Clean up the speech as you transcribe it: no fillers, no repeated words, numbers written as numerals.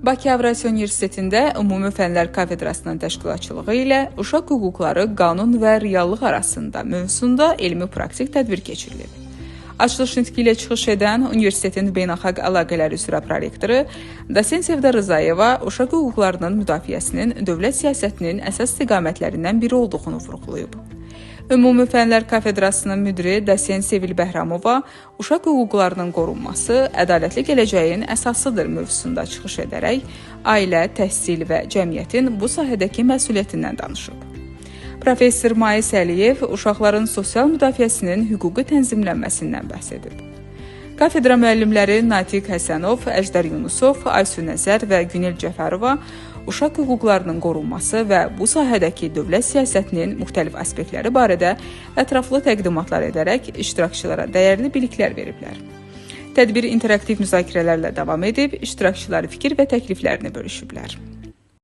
Bakı Avrasiya Universitetində Ümumi Fənlər Kafedrasının təşkilatçılığı ilə Uşaq hüquqları, qanun və reallıq arasında mövzusunda elmi-praktik tədbir keçirilib. Açılış nitqi ilə çıxış edən Universitetin Beynəlxalq Əlaqələr üzrə prorektoru Dosent Sevda Rızayeva uşaq hüquqlarının müdafiəsinin dövlət siyasətinin əsas istiqamətlərindən biri olduğunu vurğulayıb. Ümumi Fənlər Kafedrasının müdiri Dosent Sevil Bəhramova uşaq hüquqlarının qorunması ədalətli gələcəyin əsasıdır mövzusunda çıxış edərək ailə, təhsil və cəmiyyətin bu sahədəki məsuliyyətindən danışıb. Professor Mais Əliyev uşaqların sosial müdafiəsinin hüquqi tənzimlənməsindən bəhs edib. Kafedra müəllimləri Natiq Həsənov, Əjdər Yunusov, Aysu Nəzər və Günel Cəfərova uşaq hüquqlarının qorunması və bu sahədəki dövlət siyasətinin müxtəlif aspektləri barədə ətraflı təqdimatlar edərək iştirakçılara dəyərli biliklər veriblər. Tədbir interaktiv müzakirələrlə davam edib, iştirakçılar fikir və təkliflərini bölüşüblər.